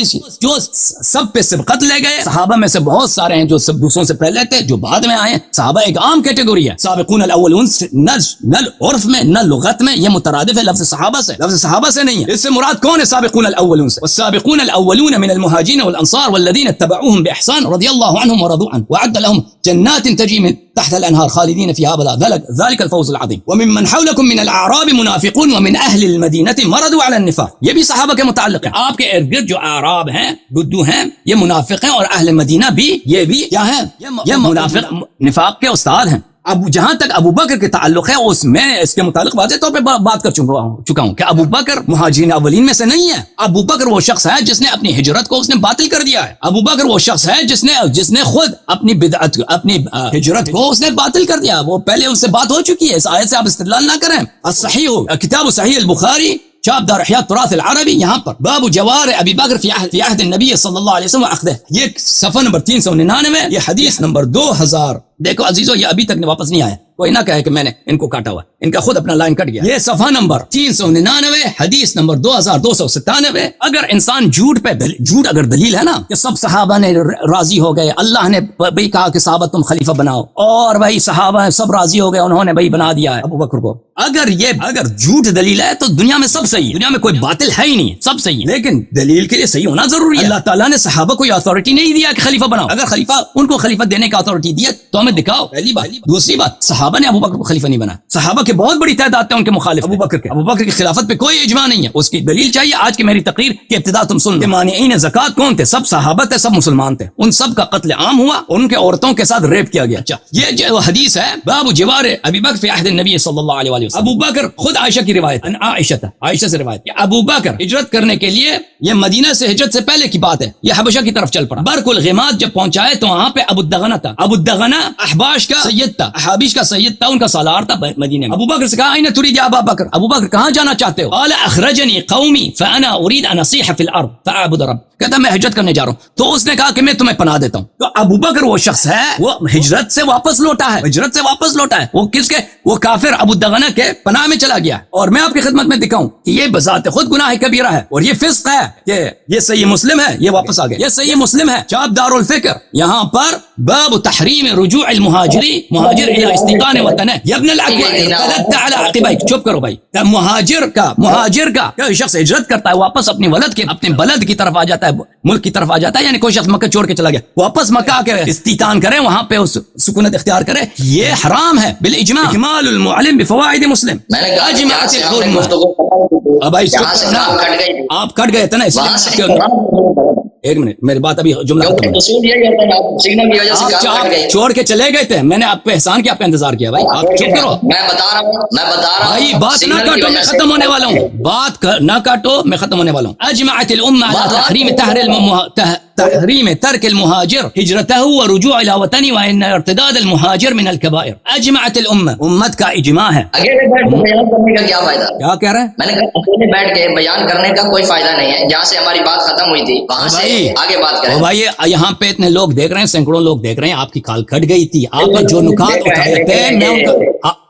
جو سب پہ سبقت لے گئے، صحابہ میں سے بہت سارے ہیں جو سب دوسروں سے پہلے تھے، جو بعد میں آئے. صحابہ ایک عام کیٹیگری ہے. سابقون الاولون نہ عرف میں نہ لغت میں یہ مترادف ہے لفظ صحابہ سے، لفظ صحابہ سے نہیں ہے. اس سے مراد کون ہے سابقون الاولون سے؟ والسابقون الاولون من المهاجرين والانصار والذين اتبعوهم باحسان رضي الله عنهم ورضوا عنه وعد لهم جنات تجري من تحت الانهار خالدين فيها ابدا ذلك الفوز العظيم وممن حولكم من الاعراب منافقون ومن اهل المدينه مرضوا على النفاق. یہ بھی صحابہ کے متعلق ہے. آپ کے ارد گرد جو اعراب ہیں، بدو ہیں، یہ منافق ہیں، اور اہل مدینہ بھی، یہ بھی کیا ہیں؟ یہ منافق نفاق کے استاد ہیں. اب جہاں تک ابو بکر کے تعلق ہے، اس میں اس کے متعلق واضح طور پہ بات کر چکا ہوں کہ ابو بکر مہاجرین اولین میں سے نہیں ہے. ابو بکر وہ شخص ہے جس نے اپنی ہجرت کو اس نے باطل کر دیا ہے. ابو بکر وہ شخص ہے جس نے خود اپنی بدعت، اپنی ہجرت کو اس نے باطل کر دیا. وہ پہلے اس سے بات ہو چکی ہے. اس آیت سے آپ استدلال نہ کریں. الصحیح کتاب صحیح البخاری شاب دار احیاء التراث العربی، یہاں پر باب جوار ابی بکر فی عہد النبی صلی اللہ علیہ وسلم واخذہ، یہ صفحہ نمبر 399، یہ حدیث نمبر 2000. دیکھو عزیزو، یہ ابھی تک واپس نہیں آیا. کوئی نہ کہے کہ میں نے ان کو کاٹا ہوا، ان کا خود اپنا لائن کٹ گیا. یہ صفحہ نمبر 399، حدیث نمبر 2297. اگر انسان جھوٹ پہ جھوٹ اگر دلیل ہے نا کہ سب صحابہ نے راضی ہو گئے، اللہ نے بھائی کہا کہ صحابہ تم خلیفہ بناؤ، اور بھائی صحابہ سب راضی ہو گئے، انہوں نے بھائی بنا دیا ہے ابو بکر کو. اگر جھوٹ دلیل ہے تو دنیا میں سب صحیح ہے، دنیا میں کوئی باطل ہے ہی نہیں، سب صحیح ہے. لیکن دلیل کے لیے صحیح ہونا ضروری ہے. اللہ تعالیٰ نے صحابہ کو یہ اتھارٹی نہیں دیا کہ خلیفہ بناؤ. اگر خلیفہ ان کو خلیفہ دینے کا اتھارٹی دیا تو ہمیں دکھاؤ. پہلی بات. دوسری بات، صحابہ نے ابو بکر کو خلیفہ نہیں بنا. صحابہ کے بہت بڑی تعداد تھے ان کے مخالف ابو بکر کی خلافت پہ کوئی اجماع نہیں ہے. اس کی دلیل چاہیے. آج کی میری تقریر کی ابتدا تم سن لو. مانعین زکوٰۃ کون تھے؟ سب صحابہ تھے، سب مسلمان تھے. ان سب کا قتل عام ہوا، ان کے عورتوں کے ساتھ ریپ کیا گیا. اچھا، یہ جو حدیث ہے باب جوار ابی بکر فی عہد النبی صلی اللہ علیہ وسلم. ابو بکر، خود عائشہ کی روایت، عائشہ سے روایت کہ ابو بکر ہجرت کرنے کے لیے، یہ مدینہ سے ہجرت سے پہلے کی بات ہے، یہ حبشہ کی طرف چل پڑا. برق الغماد جب پہنچائے تو وہاں پہ ابو الدغنہ تھا. ابو الدغنہ احباش کا سید تھا، احابیش کا سید تھا، ان کا سالار تھا مدینے میں. ابو بکر سے کہا این تريد ابا بکر، ابو بکر کہاں جانا چاہتے ہو؟ قال اخرجني قومي فانا اريد ان اصيح في الارض فاعبد رب. کہتا میں ہجرت کرنے جا رہا ہوں. تو اس نے کہا کہ میں تمہیں پناہ دیتا ہوں. تو ابو بکر وہ شخص ہے، وہ ہجرت سے واپس لوٹا ہے، وہ کس کے؟ وہ کافر ابو الدغنہ کے پناہ میں چلا گیا. اور میں آپ کی خدمت میں دکھاؤں کہ یہ بذات خود گناہ کبیرہ ہے اور یہ فسق ہے. کہ یہ صحیح مسلم ہے، یہ واپس آ گئے، یہ صحیح مسلم ہے، چاپ دار الفکر، یہاں پر باب تحریم رجوع المہاجر الى استيطان وطنه يا ابن الاكوع ارتدت على عقبيك. چپ کرو بھائی. مہاجر کا کوئی شخص ہجرت کرتا ہے واپس اپنے بلد کی طرف آ جاتا ہے, ملک کی طرف آ جاتا ہے, یعنی کوئی شخص مکہ چھوڑ کے چلا گیا, واپس مکہ آ کے استیطان کرے, وہاں پہ سکونت اختیار کرے, یہ حرام ہے بالاجماع. اکمال المعلم بفوائد مسلم. اجمعت العلماء. بھائی آپ کٹ گئے تھے نا, اس لیے ایک منٹ میری بات ابھی جملہ ختم. آپ چھوڑ کے چلے گئے تھے, میں نے آپ پہ احسان کیا, آپ کا انتظار کیا. بھائی آپ چپ کرو, میں بتا رہا ہوں بھائی بات نہ کاٹو, میں ختم ہونے والا ہوں. بات نہ کاٹو, میں ختم ہونے والا ہوں. اجمعت الامہ علی تحریم ترک المہاجر ہجرته ورجوع الى وطنه وان ارتداد المہاجر من الكبائر. اجمعت الامہ, امت کا اجماع ہے. اکیلے بیٹھ کے بیان کرنے کا کیا فائدہ؟ کیا کہہ رہے ہیں؟ میں نے کہا اکیلے بیٹھ کے بیان کرنے کا کوئی فائدہ نہیں ہے. جہاں سے ہماری بات ختم ہوئی تھی وہاں سے آگے بات کریں. بھائی یہاں پہ اتنے لوگ دیکھ رہے ہیں, سینکڑوں لوگ دیکھ رہے ہیں, آپ کی کال کٹ گئی تھی. آپ نے جو نکات اٹھائے تھے میں ان کا,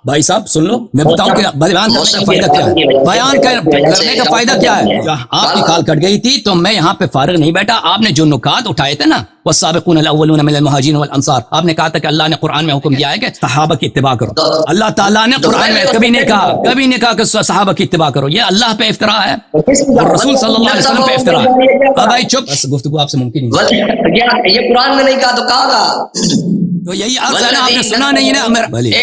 بھائی صاحب سن لو, میں بتاؤں کہ بیان کرنے کا فائدہ کیا ہے. بیان کرنے کا فائدہ کیا ہے؟ آپ کی کال کٹ گئی تھی تو میں یہاں پہ فارغ نہیں بیٹھا. آپ نے جو نکات اٹھائے تھے نا, والسابقون الاولون من المہاجرین والانصار, آپ نے کہا تھا کہ اللہ نے قرآن میں حکم دیا ہے کہ صحابہ کی اتباع کرو. اللہ تعالیٰ نے قرآن میں کبھی نہیں کہا کہ صحابہ کی اتباع کرو. یہ اللہ پہ افطرا ہے اور رسول صلی اللہ علیہ وسلم پہ افطرا ہے. بھائی چپ, بس گفتگو آپ سے ممکن نہیں. یہ قرآن میں نہیں کہا تو کہا گا. تو یہی عرض ہے نا, آپ نے سنا نہیں نا.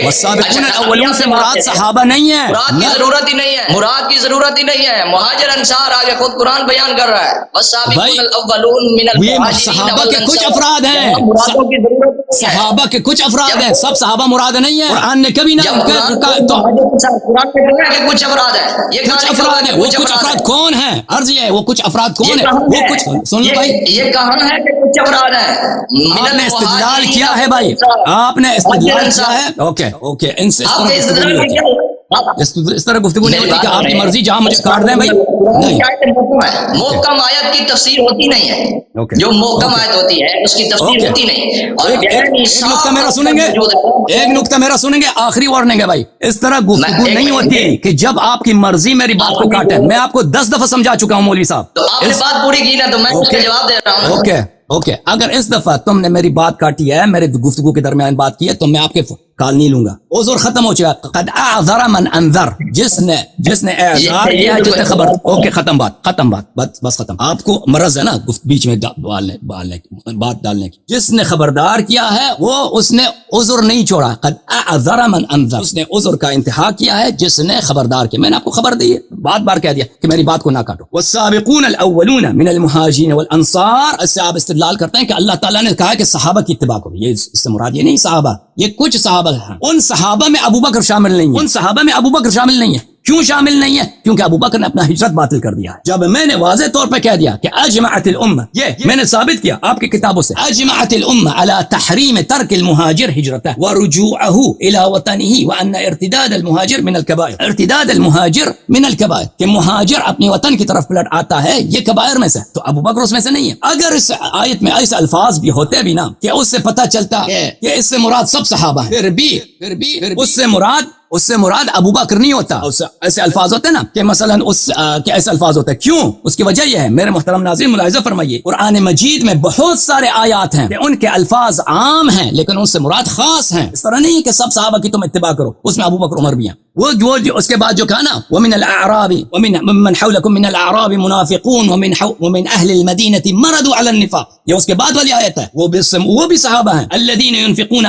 والسابقون الاولون سے مراد صحابہ نہیں ہے, مراد کی ضرورت ہی نہیں ہے, مراد کی ضرورت ہی نہیں ہے. مہاجر انصار آگے خود قرآن بیان کر رہا ہے. والسابقون الاولون من المہاجرین صحابہ کے کچھ افراد ہیں, صحابہ کے کچھ افراد ہیں, سب صحابہ مراد نہیں ہے. قرآن نے کبھی نہ کچھ افراد ہیں, یہ کچھ افراد ہیں. وہ کچھ افراد کون ہیں؟ عرض یہ ہے وہ کچھ افراد کون ہیں. وہ کچھ سن لو بھائی, یہ کہاں ہے کہ کچھ افراد ہیں. آپ نے استدلال کیا ہے بھائی, آپ نے استدلال کیا ہے. اوکے ان سے اس طرح گفتگو نہیں ہوتی کہ آپ کی مرضی جہاں مجھے کاٹ دیں. بھائی محکم آیت کی تفسیر ہوتی نہیں ہے, جو محکم آیت ہوتی ہے اس کی تفسیر ہوتی نہیں. اور ایک نقطہ میرا سنیں گے, ایک نقطہ میرا سنیں گے, آخری وارننگ ہے بھائی. اس طرح گفتگو نہیں ہوتی کہ جب آپ کی مرضی میری بات کو کاٹے. میں آپ کو 10 دفعہ سمجھا چکا ہوں مولوی صاحب. تو آپ نے بات پوری کی نا, تو میں جواب دے رہا ہوں. اوکے اگر اس دفعہ تم نے میری بات کاٹی ہے, میرے گفتگو کے درمیان بات کی ہے, تو میں آپ کے کال نہیں لوں گا. عذر ختم ہو چکا. قد اعذر من انذر, جس نے اعذار کیا ہے, جس نے خبر. اوکے ختم بات, بس ختم. آپ کو مرض ہے نا بیچ میں بات ڈالنے کی. جس نے خبردار کیا ہے وہ اس نے عذر نہیں چھوڑا. قد اعذر من انذر, اس نے عذر کا انتہا کیا ہے جس نے خبردار کیا. میں نے آپ کو خبر دی ہے, بار کہہ دیا کہ میری بات کو نہ کاٹو. والسابقون الاولون من المہاجرین والانصار, اس سے آپ استدلال کرتے ہیں کہ اللہ تعالیٰ نے کہا کہ صحابہ کی اتباع کرو. یہ اس سے مراد یہ نہیں صحابہ, یہ کچھ صحابہ ہیں. ان صحابہ میں ابو بکر شامل نہیں ہے. ان صحابہ میں ابو بکر شامل نہیں ہے. کیوں شامل نہیں ہے؟ کیونکہ ابو بکر نے اپنا ہجرت باطل کر دیا ہے. جب میں نے واضح طور پہ کہہ دیا کہ اجمعت الامہ, یہ میں نے ثابت کیا آپ کی کتابوں سے, اجمعت الامہ علی تحریم ترک المہاجر ہجرتہ ورجوعہ الی وطنہ وان ارتداد المہاجر من الکبائر. ارتداد المہاجر من الکبائر, کہ مہاجر اپنے وطن کی طرف پلٹ آتا ہے, یہ کبائر میں سے. تو ابو بکر اس میں سے نہیں ہے. اگر اس آیت میں ایسے الفاظ بھی ہوتے بھی نا کہ اس سے پتہ چلتا ہے کہ اس سے مراد سب صحابہ ہیں, پھر بھی اس سے مراد ابو بکر نہیں ہوتا. ایسے الفاظ ہوتے ہیں نا کہ مثلا کہ ایسے الفاظ ہوتے ہیں. کیوں؟ اس کی وجہ یہ ہے, میرے محترم ناظرین ملاحظہ فرمائیے, قرآن مجید میں بہت سارے آیات ہیں کہ ان کے الفاظ عام ہیں لیکن ان سے مراد خاص ہیں. اس طرح نہیں کہ سب صحابہ کی تم اتباع کرو, اس میں ابو بکر عمر بھی ہیں. وہ اس کے بعد جو کہا نا, ومن الاعراب ومن حولكم من الاعراب منافقون ومن اهل المدینہ مرضوا على النفاق, یہ اس کے بعد والی آیت ہے. وہ بھی صحابہ ہیں. الذين ينفقون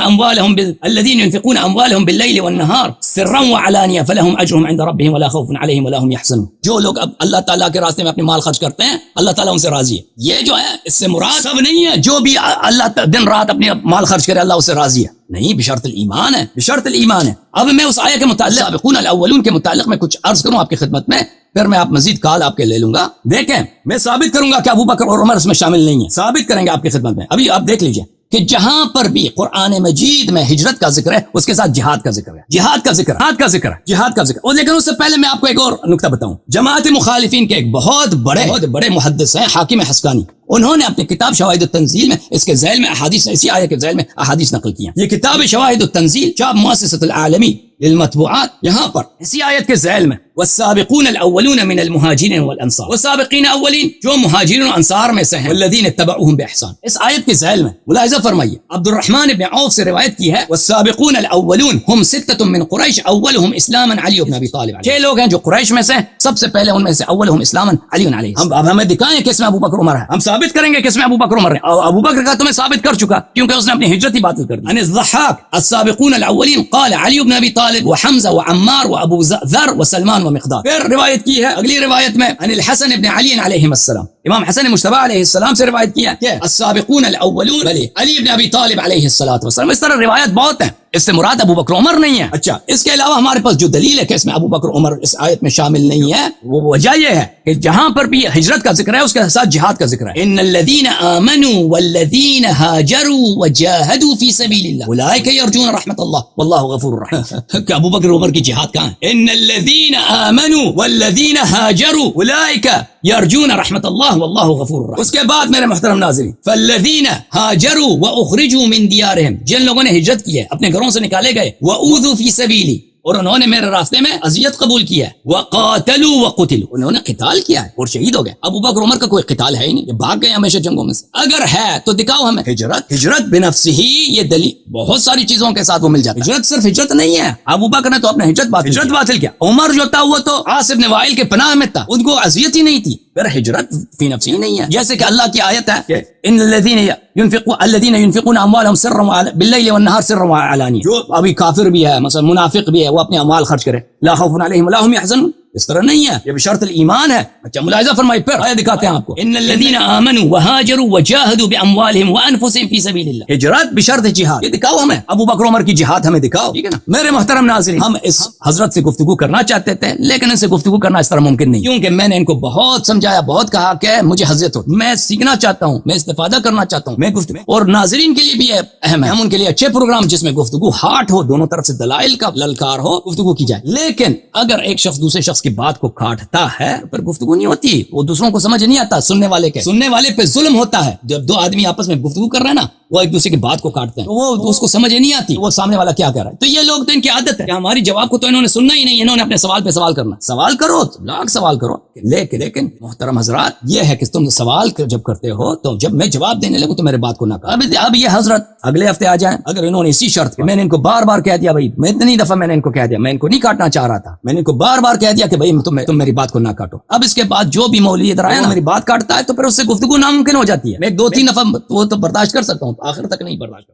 اموالهم بالليل والنهار سرا وعلانیہ فلهم اجرهم عند ربهم ولا خوف عليهم ولا هم يحزنون. جو لوگ اب اللہ تعالیٰ کے راستے میں اپنے مال خرچ کرتے ہیں, اللہ تعالیٰ ان سے راضی ہے. یہ جو ہے اس سے مراد سب نہیں ہے جو بھی اللہ دن رات اپنے مال خرچ کرے, اللہ اس سے راضی ہے. نہیں, بشرط الایمان ہے, بشرط الایمان ہے. اب میں اس آیت کے متعلق سابقون الاولون کے متعلق میں کچھ عرض کروں آپ کی خدمت میں, پھر میں آپ مزید کال آپ کے لے لوں گا. دیکھیں, میں ثابت کروں گا کہ ابو بکر اور عمر اس میں شامل نہیں ہیں. ثابت کریں گے آپ کی خدمت میں. ابھی آپ دیکھ لیجئے کہ جہاں پر بھی قرآن مجید میں ہجرت کا ذکر ہے اس کے ساتھ جہاد کا ذکر ہے. جہاد کا ذکر. اور لیکن اس سے پہلے میں آپ کو ایک اور نقطہ بتاؤں. جماعت مخالفین کے ایک بہت بڑے محدث ہیں حاکم حسکانی, انہوں نے اپنی کتاب شواہد التنزیل میں اس کے ذیل میں احادیث, اسی آیت کے ذیل میں احادیث نقل کی ہیں. یہ کتاب شواہد التنزیل چاپ مؤسسۃ العالمی للمتبوعات یہاں پر اسی آیت کے ذیل میں والسابقون الاولون من المہاجرین والانصار، والسابقین اولین جو مہاجرین و انصار میں سے ہیں، والذین اتبعوہم باحسان، اس آیت کے ذیل میں ملاحظہ فرمائیے عبد الرحمن بن عوف سے روایت کی ہے والسابقون الاولون ہم ستۃ من قریش اولہم اسلاما علی بن ابی طالب، 6 لوگ ہیں جو قریش میں سے سب سے پہلے ان میں سے اولہم اسلاما علی علیہ السلام۔ اب ہمیں دکھائیں کس میں ابو بکر عمر ہے، ہم ثابت کریں گے کس میں ابو بکر عمر ہے، اور ابو بکر کا تو میں ثابت کر چکا کیونکہ اس نے اپنی ہجرت ہی باطل کر دی۔ ان الضحاک السابقون الاولین قال علی بن ابی طالب وحمزہ وعمار وابو ذر وسلمان ومقداد۔ پھر روایت کی ہے اگلی روایت میں ان الحسن ابن علی علیہ السلام، امام حسن مجتبی علیہ السلام سے روایت کیا کہ السابقون الاولون علی ابن ابی طالب علیہ السلام۔ اس طرح روایت بہت ہیں، اس سے مراد ابو بکر عمر نہیں ہے۔ اچھا، اس کے علاوہ ہمارے پاس جو دلیل ہے کہ اس میں ابو بکر عمر اس آیت میں شامل نہیں ہے، وہ وجہ یہ ہے کہ جہاں پر بھی ہجرت کا ذکر ہے اس کے ساتھ جہاد کا ذکر ہے۔ ان الذین آمنوا والذین هاجروا وجاهدوا فی سبیل اللہ اولئک یرجون رحمت اللہ واللہ غفور رحیم۔ کہ ابو بکر عمر کی جہاد کہاں ہے؟ ان الذین آمنوا والذین هاجروا اولئک یرجون رحمت اللہ واللہ غفور رحیم۔ اس کے بعد میرے محترم ناظرین، فالذین هاجروا واخرجوا من دیارہم، جن لوگوں نے ہجرت کی ہے اپنے گھروں سے نکالے گئے، وَأُوذُوا فِي سَبِيلِي، اور انہوں نے میرے راستے میں اذیت قبول کیا ہے، وَقَاتَلُوا وَقُتِلُوا، انہوں نے قتال کیا ہے اور شہید ہو گئے۔ ابو بکر عمر کا کوئی قتال ہے ہی نہیں، یہ بھاگ گئے ہمیشہ جنگوں میں سے۔ اگر ہے تو دکھاؤ ہمیں ہجرت بنفسہ ہی، یہ دلیل بہت ساری چیزوں کے ساتھ وہ مل جاتا ہے۔ ہجرت صرف ہجرت نہیں ہے، ابو بکر نے تو اپنے ہجرت باطل کیا، عمر جو تھا وہ تو عاص بن وائل کے پناہ میں تھا، ان کو اذیت ہی نہیں تھی، پھر ہجرت فی نفسی ہی نہیں ہے۔ جیسے کہ اللہ کی آیت ہے کہ ان الذین ينفقون اموالهم سرا باللیل والنہار سرا وعلانیہ، جو ابھی کافر بھی ہے مثلا منافق بھی ہے وہ اپنے اموال خرچ کرے، لا خوف علیہم ولا هم يحزنون، اس طرح نہیں ہے، یہ بشرط ایمان ہے۔ اچھا ملاحظہ فرمائیے، پھر آیت دکھاتے ہیں آپ کو، ان الذین آمنوا وهاجروا وجاهدوا باموالهم وانفسهم فی سبیل اللہ، ہجرت بشرط جہاد، یہ دکھاؤ ہمیں، ابو بکر عمر کی جہاد ہمیں دکھاؤ، ٹھیک ہے نا۔ میرے محترم ناظرین، ہم اس حضرت سے گفتگو کرنا چاہتے تھے لیکن ان سے گفتگو کرنا اس طرح ممکن نہیں، کیونکہ میں نے ان کو بہت سمجھایا، بہت کہا کہ مجھے حضرت ہو، میں سیکھنا چاہتا ہوں، میں استفادہ کرنا چاہتا ہوں، میں گفتگو، اور ناظرین کے لیے بھی اہم ہے، ہم ان کے لیے اچھے پروگرام جس میں گفتگو ہاٹ ہو، دونوں طرف سے دلائل کا للکار ہو، گفتگو کی جائے۔ لیکن اگر ایک شخص دوسرے شخص کی بات کو کاٹتا ہے پھر گفتگو نہیں ہوتی، وہ دوسروں کو سمجھ نہیں آتا، سننے والے پہ ظلم ہوتا ہے۔ جب دو آدمی آپس میں گفتگو کر رہے ہیں نا، وہ ایک دوسرے کی بات کو کاٹتے ہیں تو وہ اس کو سمجھ نہیں آتی، وہ سامنے والا کیا کہہ رہا ہے۔ تو یہ لوگ تو ان کی عادت ہے کہ ہماری جواب کو تو انہوں نے سننا ہی نہیں، انہوں نے اپنے سوال پہ سوال کرنا، سوال کرو لاکھ سوال کرو، لیکن محترم حضرات یہ ہے کہ تم سوال جب کرتے ہو تو جب میں جواب دینے لگوں تو میرے بات کو نہ کہو۔ اب یہ حضرت اگلے ہفتے آ جائیں، اگر انہوں نے اسی شرط پہ، میں نے ان کو بار بار کہہ دیا بھائی، میں اتنی دفعہ میں نے ان کو کہہ دیا، میں ان کو نہیں کاٹنا چاہ رہا تھا، میں نے ان کو بار بار کہہ دیا کہ بھائی تم میری بات کو نہ کاٹو۔ اب اس کے بعد جو بھی مولوی ادھر آیا نا میری بات کاٹتا ہے تو پھر اس سے گفتگو ناممکن ہو جاتی ہے۔ میں 2-3 دفعہ وہ تو برداشت کر سکتا ہوں، آخر تک نہیں برداشت۔